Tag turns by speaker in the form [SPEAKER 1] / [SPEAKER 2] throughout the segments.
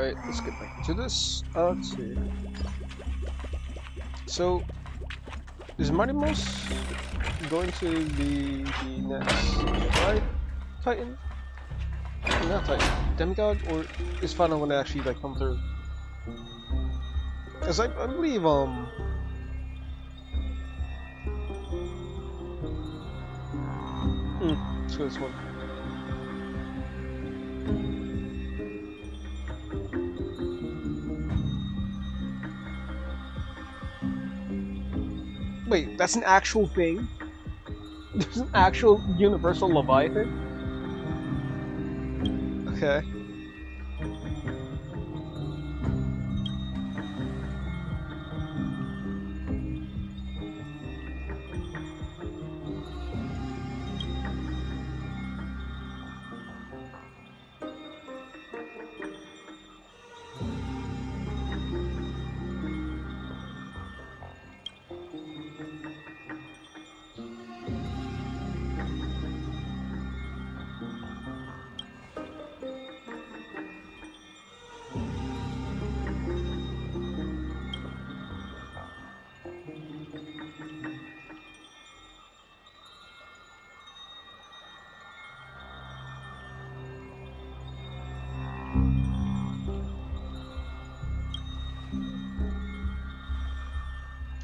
[SPEAKER 1] Alright, let's get back into this. Let's see. So, is Martimos going to be the next Titan? Not Titan, Demigod? Or is Final one actually like come through? Because I believe, let's go this one. Wait, that's an actual thing? There's an actual universal Leviathan? Okay.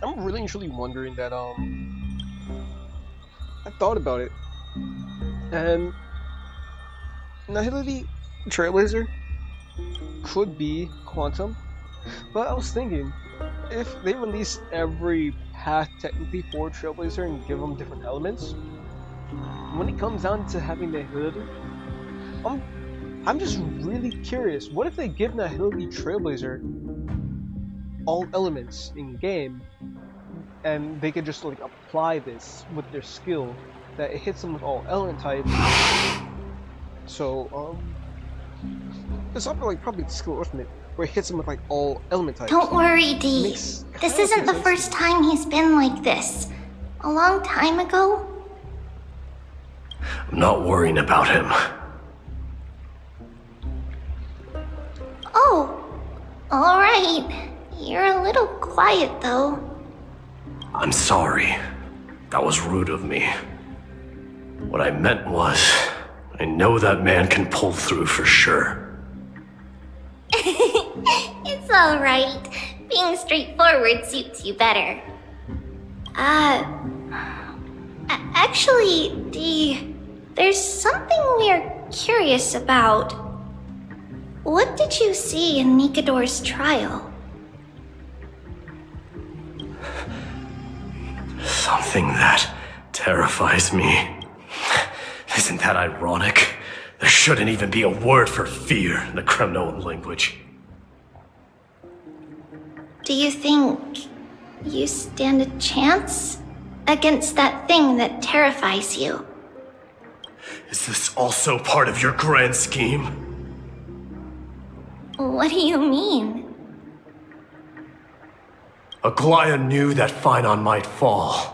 [SPEAKER 1] I'm really and truly wondering that, I thought about it, and Nihility Trailblazer could be Quantum, but I was thinking, if they release every path technically for Trailblazer and give them different elements, when it comes down to having Nihility, I'm just really curious, what if they give Nihility Trailblazer all elements in game, and they could just like apply this with their skill, that it hits them with all element types. So it's something like probably the skill ultimate, where it hits them with like all element types.
[SPEAKER 2] Don't worry, D. This isn't the first time he's been like this. A long time ago.
[SPEAKER 3] I'm not worrying about him.
[SPEAKER 2] Oh, alright. You're a little quiet though.
[SPEAKER 3] I'm sorry. That was rude of me. What I meant was, I know that man can pull through for sure.
[SPEAKER 2] It's alright. Being straightforward suits you better. Actually, D, there's something we're curious about. What did you see in Nikador's trial?
[SPEAKER 3] Something that terrifies me. Isn't that ironic? There shouldn't even be a word for fear in the Kremnoan language.
[SPEAKER 2] Do you think you stand a chance against that thing that terrifies you?
[SPEAKER 3] Is this also part of your grand scheme?
[SPEAKER 2] What do you mean?
[SPEAKER 3] Aglaya knew that Phynon might fall.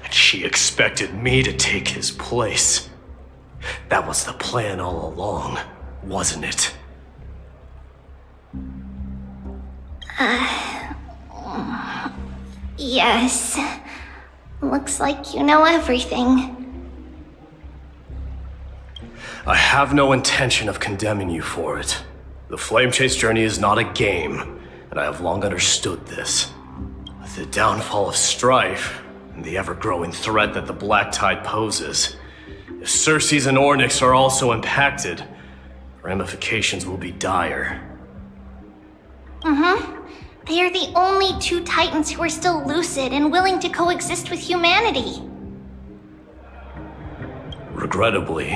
[SPEAKER 3] And she expected me to take his place. That was the plan all along, wasn't it?
[SPEAKER 2] Yes. Looks like you know everything.
[SPEAKER 3] I have no intention of condemning you for it. The Flame Chase journey is not a game, and I have long understood this. With the downfall of Strife, and the ever-growing threat that the Black Tide poses, if Circes and Ornyx are also impacted, ramifications will be dire.
[SPEAKER 2] They are the only two Titans who are still lucid and willing to coexist with humanity.
[SPEAKER 3] Regrettably,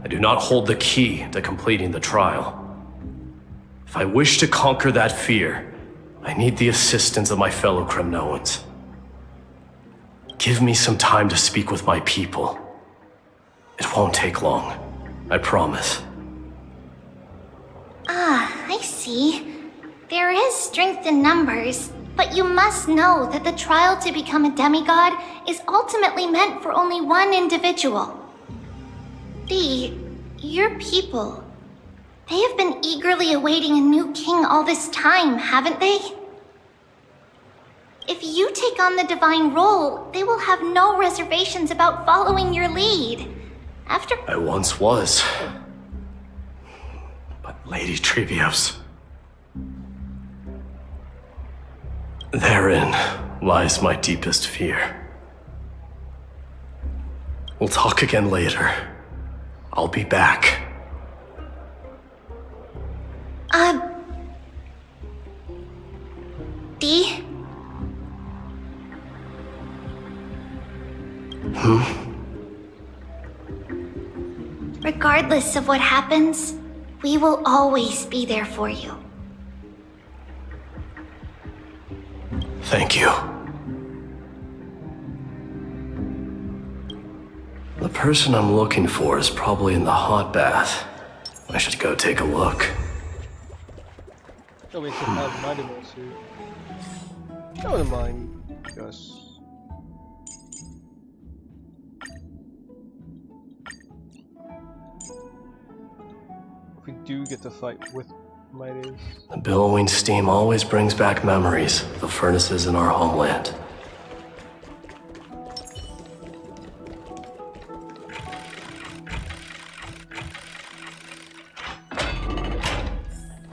[SPEAKER 3] I do not hold the key to completing the trial. If I wish to conquer that fear, I need the assistance of my fellow Kremnoans. Give me some time to speak with my people. It won't take long, I promise.
[SPEAKER 2] I see. There is strength in numbers, but you must know that the trial to become a demigod is ultimately meant for only one individual. D, your people, They have been eagerly awaiting a new king all this time, haven't they? If you take on the divine role, they will have no reservations about following your lead. After
[SPEAKER 3] I once was. But Lady Trevios... therein lies my deepest fear. We'll talk again later. I'll be back.
[SPEAKER 2] Dee? Regardless of what happens, we will always be there for you.
[SPEAKER 3] Thank you. The person I'm looking for is probably in the hot bath. I should go take a look.
[SPEAKER 1] Oh, we should have Mydei suit. I wouldn't mind, Gus. If we do get to fight with Mydei.
[SPEAKER 3] The billowing steam always brings back memories of the furnaces in our homeland.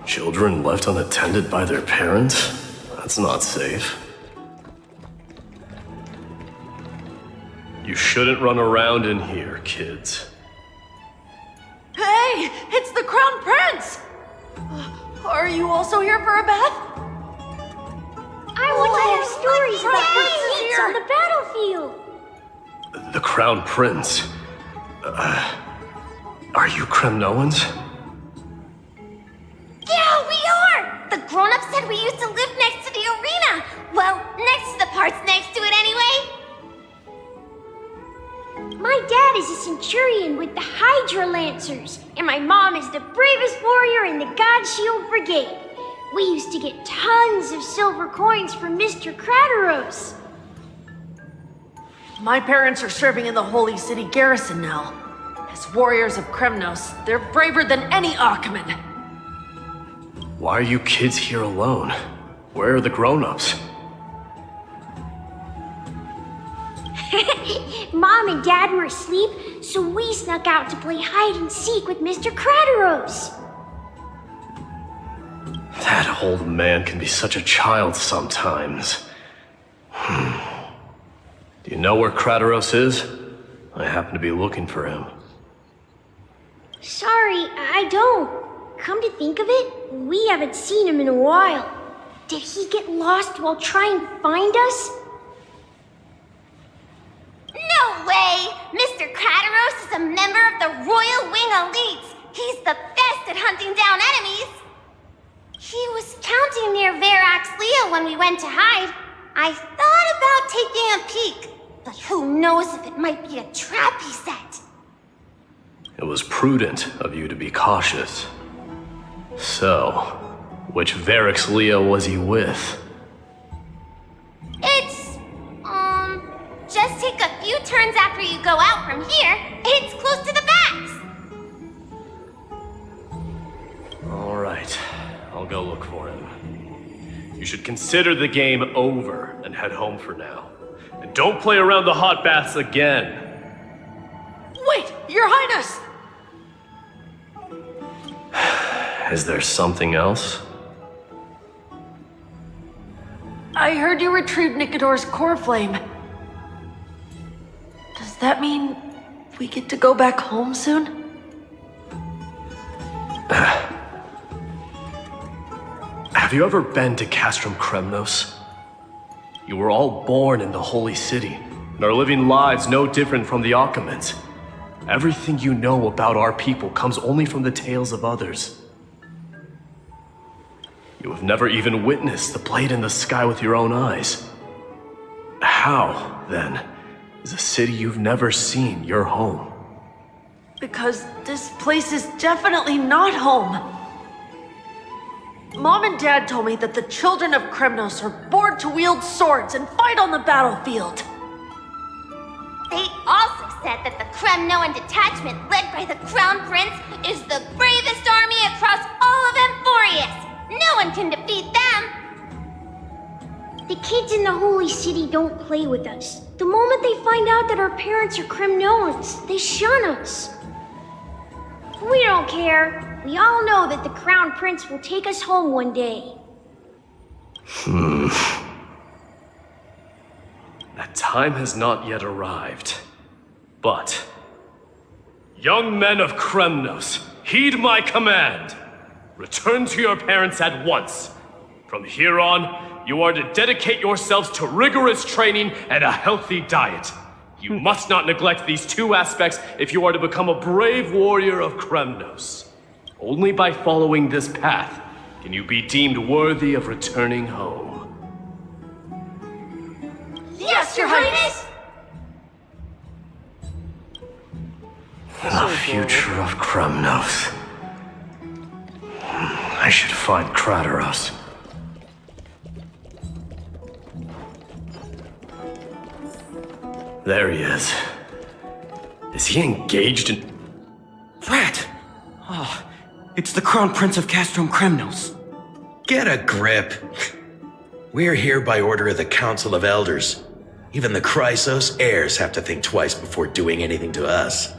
[SPEAKER 3] Children left unattended by their parents? That's not safe. You shouldn't run around in here, kids.
[SPEAKER 4] Hey, it's the Crown Prince! Are you also here for a bath?
[SPEAKER 5] I want to hear stories about feats on the battlefield.
[SPEAKER 3] The Crown Prince? Are you Kremnoans?
[SPEAKER 5] Yeah, we are! The grown-ups said we used to live next to the arena. Well, next to the parts next to it anyway. My dad is a centurion with the Hydra Lancers, and my mom is the bravest warrior in the God Shield Brigade. We used to get tons of silver coins from Mr. Crateros.
[SPEAKER 4] My parents are serving in the Holy City garrison now. As warriors of Kremnos, they're braver than any Achaemen.
[SPEAKER 3] Why are you kids here alone? Where are the grown-ups?
[SPEAKER 5] Mom and Dad were asleep, so we snuck out to play hide and seek with Mr. Crateros.
[SPEAKER 3] That old man can be such a child sometimes. Do you know where Crateros is? I happen to be looking for him.
[SPEAKER 5] Sorry, I don't. Come to think of it, we haven't seen him in a while. Did he get lost while trying to find us?
[SPEAKER 2] No way! Mr. Crateros is a member of the Royal Wing Elites. He's the best at hunting down enemies. He was counting near Verax Leo when we went to hide. I thought about taking a peek, but who knows if it might be a trap he set.
[SPEAKER 3] It was prudent of you to be cautious. So, which Verax Leo was he with?
[SPEAKER 2] It's, just take a few turns after you go out from here. It's close to the bats.
[SPEAKER 3] All right, I'll go look for him. You should consider the game over and head home for now. And don't play around the hot baths again.
[SPEAKER 4] Wait, Your Highness!
[SPEAKER 3] Is there something else?
[SPEAKER 4] I heard you retrieved Nicodor's core flame. Does that mean we get to go back home soon?
[SPEAKER 3] Have you ever been to Castrum Kremnos? You were all born in the Holy City, and are living lives no different from the Achaemens. Everything you know about our people comes only from the tales of others. You have never even witnessed the blade in the sky with your own eyes. How, then, is a city you've never seen your home?
[SPEAKER 4] Because this place is definitely not home. Mom and Dad told me that the children of Kremnos are born to wield swords and fight on the battlefield.
[SPEAKER 2] They also said that the Kremnoan detachment led by the Crown Prince is the bravest army across
[SPEAKER 5] The kids in the Holy City don't play with us. The moment they find out that our parents are Kremnoans, they shun us. We don't care. We all know that the Crown Prince will take us home one day.
[SPEAKER 3] That time has not yet arrived. But, young men of Kremnos, heed my command. Return to your parents at once. From here on, you are to dedicate yourselves to rigorous training and a healthy diet. You must not neglect these two aspects if you are to become a brave warrior of Kremnos. Only by following this path can you be deemed worthy of returning home.
[SPEAKER 5] Yes, Your Highness!
[SPEAKER 3] The future of Kremnos. I should find Krateros. There he is. Is he engaged in...
[SPEAKER 6] Rat! Oh, it's the Crown Prince of Castrum Kremnos.
[SPEAKER 7] Get a grip. We're here by order of the Council of Elders. Even the Chrysos heirs have to think twice before doing anything to us.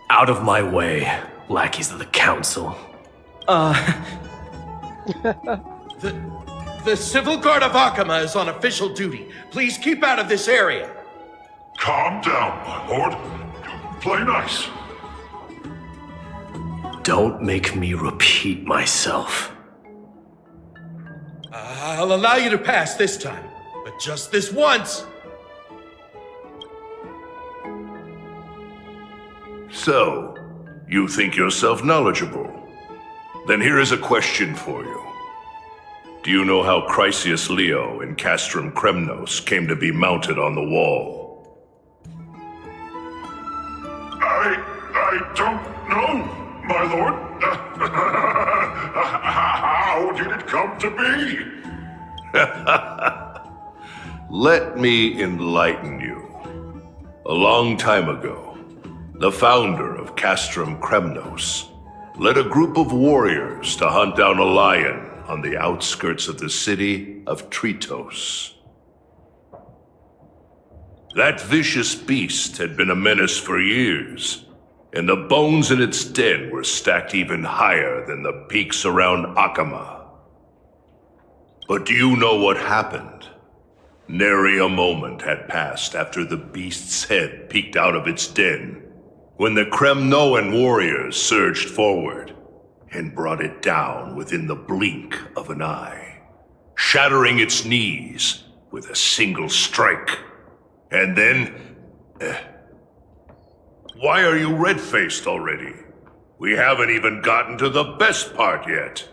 [SPEAKER 3] Out of my way, lackeys of the Council.
[SPEAKER 7] The Civil Guard of Akama is on official duty. Please keep out of this area.
[SPEAKER 8] Calm down, my lord. Play nice.
[SPEAKER 3] Don't make me repeat myself.
[SPEAKER 7] I'll allow you to pass this time, but just this once.
[SPEAKER 8] So, you think yourself knowledgeable? Then here is a question for you. Do you know how Chrysius Leo in Castrum Kremnos came to be mounted on the wall? I don't know, my lord. How did it come to be? Let me enlighten you. A long time ago, the founder of Castrum Kremnos led a group of warriors to hunt down a lion on the outskirts of the city of Tritos. That vicious beast had been a menace for years, and the bones in its den were stacked even higher than the peaks around Akama. But do you know what happened? Nary a moment had passed after the beast's head peeked out of its den, when the Kremnoan warriors surged forward and brought it down within the blink of an eye, shattering its knees with a single strike. And then... Why are you red-faced already? We haven't even gotten to the best part yet.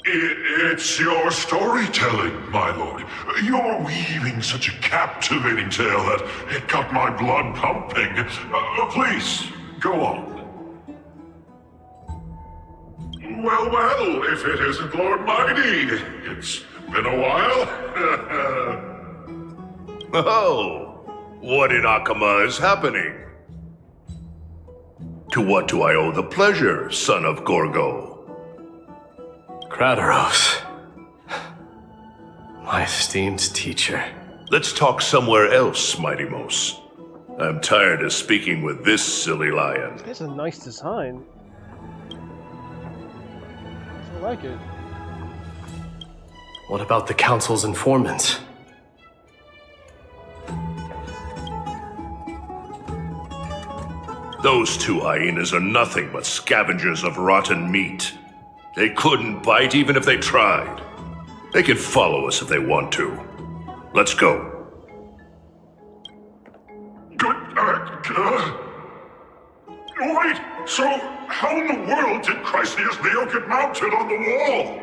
[SPEAKER 8] It's your storytelling, my lord. You're weaving such a captivating tale that it got my blood pumping. Please, go on. Well, if it isn't Lord Mydei, it's been a while. Oh, what in Akama is happening? To what do I owe the pleasure, son of Gorgo?
[SPEAKER 3] Krateros. My esteemed teacher.
[SPEAKER 8] Let's talk somewhere else, Mighty Mos. I'm tired of speaking with this silly lion.
[SPEAKER 1] It's a nice design. I like it.
[SPEAKER 3] What about the Council's informants?
[SPEAKER 8] Those two hyenas are nothing but scavengers of rotten meat. They couldn't bite even if they tried. They can follow us if they want to. Let's go. Wait, so how in the world did Chrysius Leo get mounted on the wall?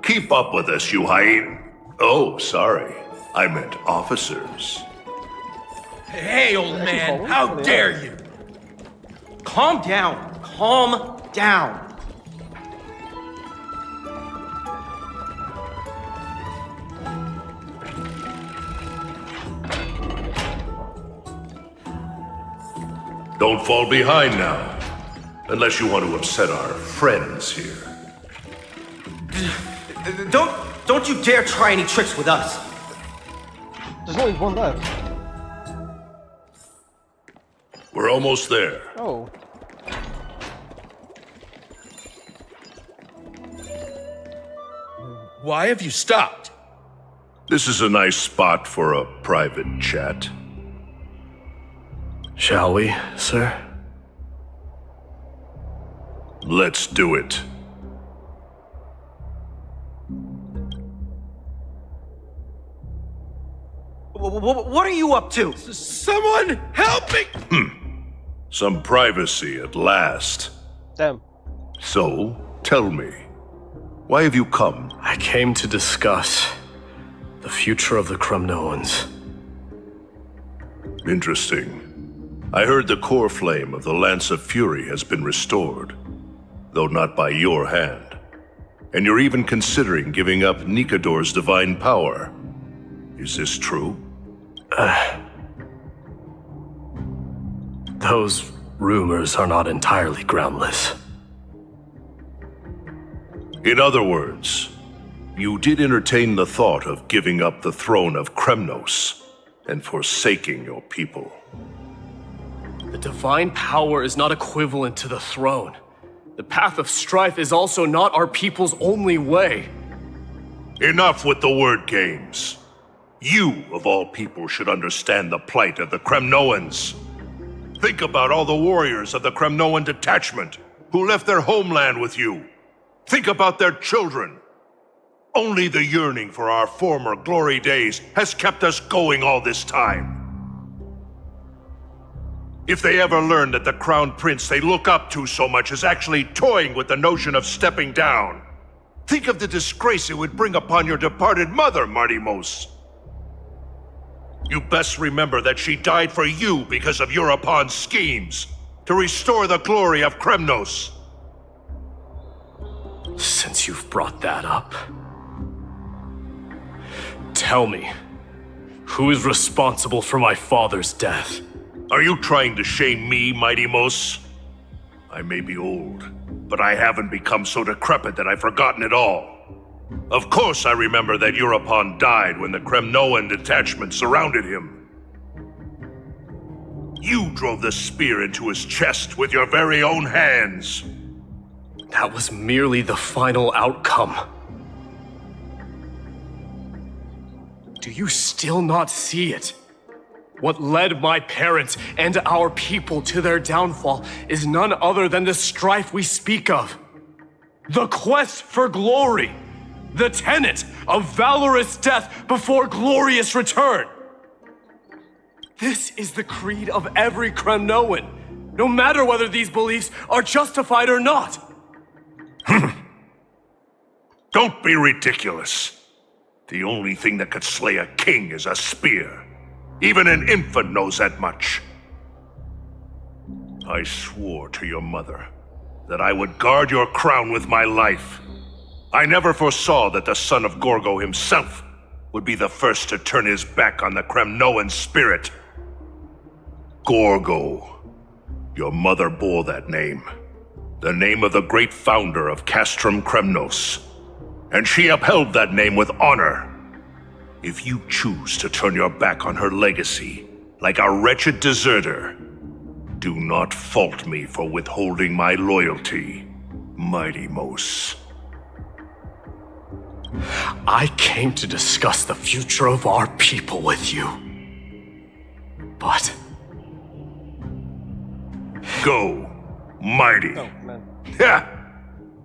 [SPEAKER 8] Keep up with us, you hyena. Oh, sorry. I meant officers.
[SPEAKER 7] Hey, old man, how dare you?
[SPEAKER 6] Calm down. Calm down.
[SPEAKER 8] Don't fall behind now. Unless you want to upset our friends here.
[SPEAKER 6] Don't you dare try any tricks with us.
[SPEAKER 1] There's only one left.
[SPEAKER 8] We're almost there.
[SPEAKER 1] Oh.
[SPEAKER 7] Why have you stopped?
[SPEAKER 8] This is a nice spot for a private chat.
[SPEAKER 3] Shall we, sir?
[SPEAKER 8] Let's do it.
[SPEAKER 6] What are you up to?
[SPEAKER 7] Someone help me!
[SPEAKER 8] Some privacy at last.
[SPEAKER 1] Damn.
[SPEAKER 8] So, tell me, why have you come?
[SPEAKER 3] I came to discuss the future of the Kremnoans.
[SPEAKER 8] Interesting. I heard the core flame of the Lance of Fury has been restored, though not by your hand. And you're even considering giving up Nikador's divine power. Is this true?
[SPEAKER 3] Those rumors are not entirely groundless.
[SPEAKER 8] In other words, you did entertain the thought of giving up the throne of Kremnos and forsaking your people.
[SPEAKER 3] The divine power is not equivalent to the throne. The path of strife is also not our people's only way.
[SPEAKER 8] Enough with the word games. You, of all people, should understand the plight of the Kremnoans. Think about all the warriors of the Kremnoan detachment who left their homeland with you. Think about their children. Only the yearning for our former glory days has kept us going all this time. If they ever learn that the crown prince they look up to so much is actually toying with the notion of stepping down, think of the disgrace it would bring upon your departed mother, Mardimos. You best remember that she died for you because of Europon's schemes, to restore the glory of Kremnos.
[SPEAKER 3] Since you've brought that up, tell me, who is responsible for my father's death?
[SPEAKER 8] Are you trying to shame me, Mydei? I may be old, but I haven't become so decrepit that I've forgotten it all. Of course I remember that Europon died when the Kremnoan detachment surrounded him. You drove the spear into his chest with your very own hands.
[SPEAKER 3] That was merely the final outcome. Do you still not see it? What led my parents and our people to their downfall is none other than the strife we speak of. The quest for glory. The tenet of valorous death before glorious return. This is the creed of every Kremnoan, no matter whether these beliefs are justified or not.
[SPEAKER 8] Don't be ridiculous. The only thing that could slay a king is a spear. Even an infant knows that much. I swore to your mother that I would guard your crown with my life. I never foresaw that the son of Gorgo himself would be the first to turn his back on the Kremnoan spirit. Gorgo. Your mother bore that name. The name of the great founder of Castrum Kremnos. And she upheld that name with honor. If you choose to turn your back on her legacy, like a wretched deserter, do not fault me for withholding my loyalty, Mydei.
[SPEAKER 3] I came to discuss the future of our people with you. But...
[SPEAKER 8] Go, Mydei.
[SPEAKER 1] Oh, man.
[SPEAKER 8] Ha!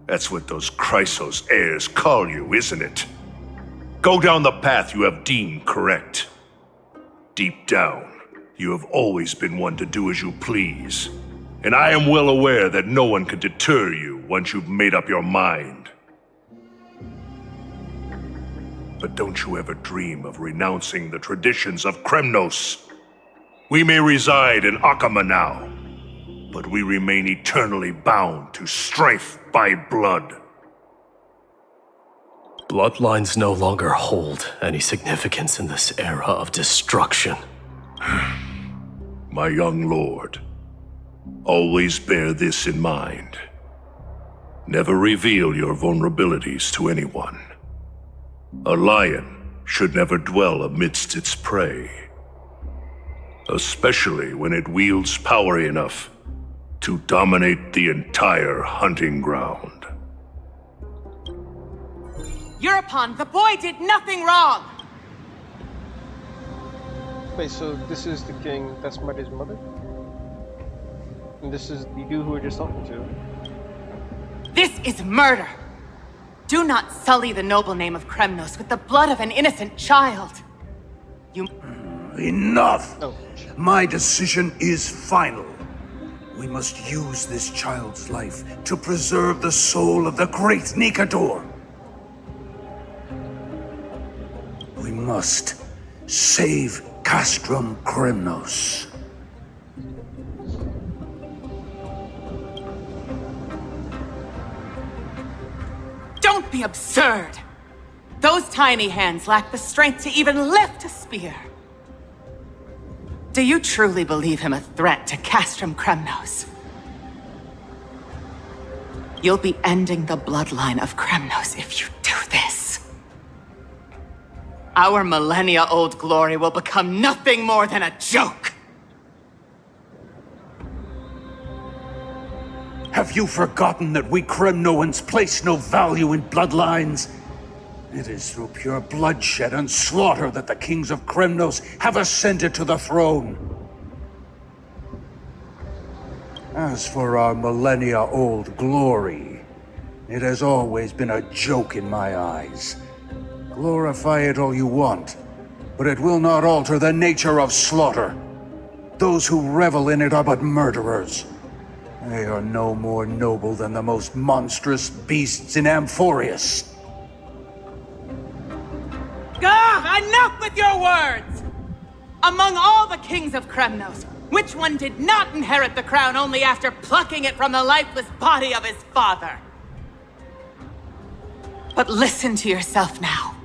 [SPEAKER 8] That's what those Chrysos heirs call you, isn't it? Go down the path you have deemed correct. Deep down, you have always been one to do as you please. And I am well aware that no one can deter you once you've made up your mind. But don't you ever dream of renouncing the traditions of Kremnos. We may reside in Akama now, but we remain eternally bound to strife by blood.
[SPEAKER 3] Bloodlines no longer hold any significance in this era of destruction.
[SPEAKER 8] My young lord, always bear this in mind. Never reveal your vulnerabilities to anyone, A lion should never dwell amidst its prey, especially when it wields power enough to dominate the entire hunting ground.
[SPEAKER 9] Eurupon, the boy did nothing wrong!
[SPEAKER 1] Wait, so this is the king, that's Mydei's mother? And this is the dude who we're just talking to?
[SPEAKER 9] This is murder! Do not sully the noble name of Kremnos with the blood of an innocent child! You...
[SPEAKER 10] Enough!
[SPEAKER 1] Oh.
[SPEAKER 10] My decision is final. We must use this child's life to preserve the soul of the great Nikador. We must save Castrum Kremnos.
[SPEAKER 9] Don't be absurd! Those tiny hands lack the strength to even lift a spear. Do you truly believe him a threat to Castrum Kremnos? You'll be ending the bloodline of Kremnos if you do this. Our millennia-old glory will become nothing more than a joke!
[SPEAKER 10] Have you forgotten that we Kremnoans place no value in bloodlines? It is through pure bloodshed and slaughter that the kings of Kremnos have ascended to the throne. As for our millennia-old glory, it has always been a joke in my eyes. Glorify it all you want, but it will not alter the nature of slaughter. Those who revel in it are but murderers. They are no more noble than the most monstrous beasts in Amphorius.
[SPEAKER 9] Enough with your words! Among all the kings of Kremnos, which one did not inherit the crown only after plucking it from the lifeless body of his father? But listen to yourself now.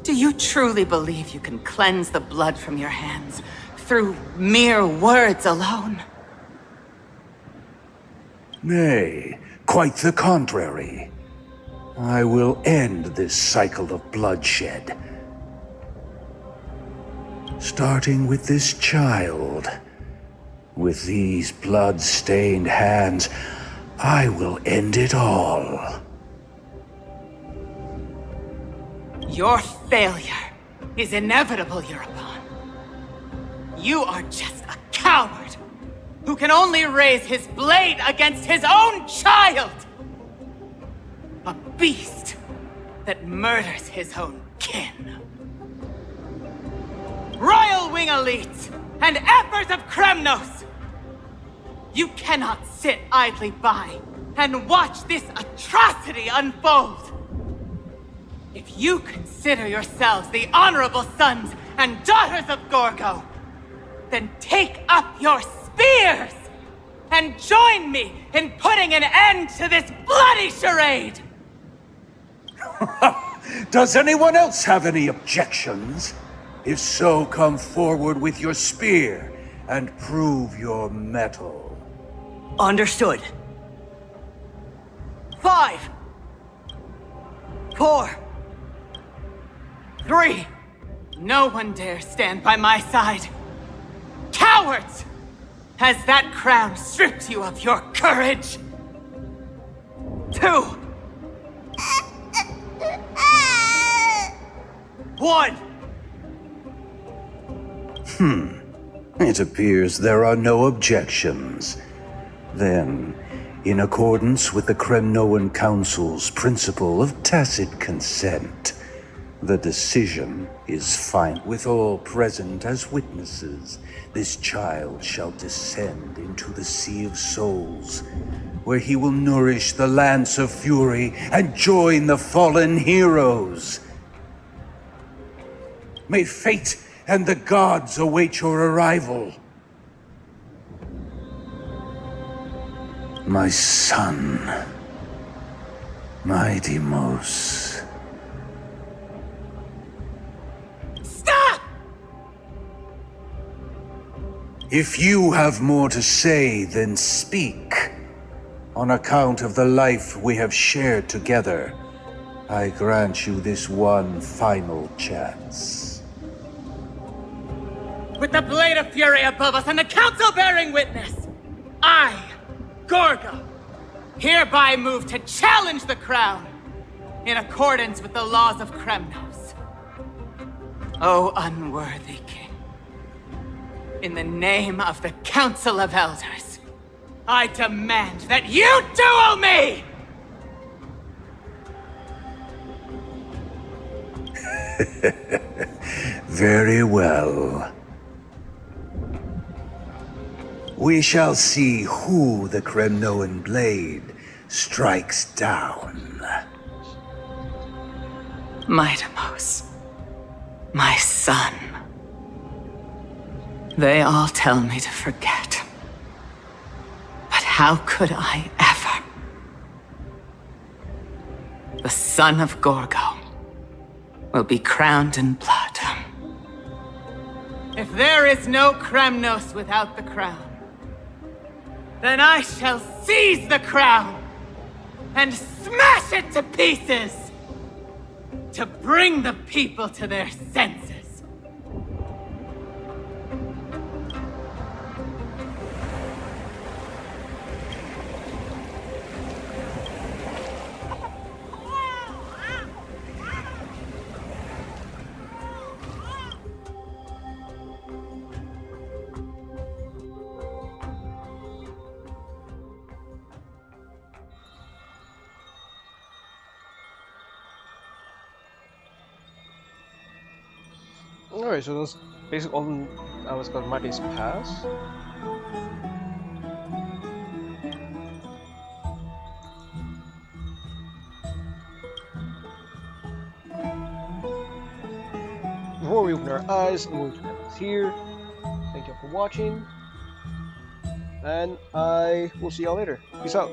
[SPEAKER 9] Do you truly believe you can cleanse the blood from your hands through mere words alone?
[SPEAKER 10] Nay, quite the contrary. I will end this cycle of bloodshed. Starting with this child. With these blood-stained hands, I will end it all.
[SPEAKER 9] Your failure is inevitable, Eurupon. You are just a coward who can only raise his blade against his own child! A beast that murders his own kin. Royal Wing elites and Emperors of Kremnos! You cannot sit idly by and watch this atrocity unfold. If you consider yourselves the honorable sons and daughters of Gorgo, then take up your spears and join me in putting an end to this bloody charade!
[SPEAKER 10] Does anyone else have any objections? If so, come forward with your spear and prove your mettle.
[SPEAKER 6] Understood.
[SPEAKER 9] 5, 4, 3. No one dare stand by my side. Cowards! Has that crown stripped you of your courage? 2, 1.
[SPEAKER 10] It appears there are no objections. Then, in accordance with the Kremnoan Council's principle of tacit consent, the decision is final. With all present as witnesses, this child shall descend into the Sea of Souls, where he will nourish the Lance of Fury and join the fallen heroes. May fate and the gods await your arrival. My son, Mydei.
[SPEAKER 9] Stop!
[SPEAKER 10] If you have more to say, then speak. On account of the life we have shared together, I grant you this one final chance.
[SPEAKER 9] With the blade of fury above us and the council bearing witness, I, Gorgo, hereby move to challenge the crown in accordance with the laws of Kremnos. O unworthy king, in the name of the Council of Elders, I demand that you duel me!
[SPEAKER 10] Very well. We shall see who the Kremnoan blade strikes down.
[SPEAKER 9] Mydei, my son. They all tell me to forget. But how could I ever? The son of Gorgo will be crowned in blood. If there is no Kremnos without the crown, then I shall seize the crown and smash it to pieces to bring the people to their senses.
[SPEAKER 1] Alright, so that's basically all I was called Mydei's Pass. Before we open our eyes, I'm going to end this here. Thank you for watching, and I will see y'all later. Peace out.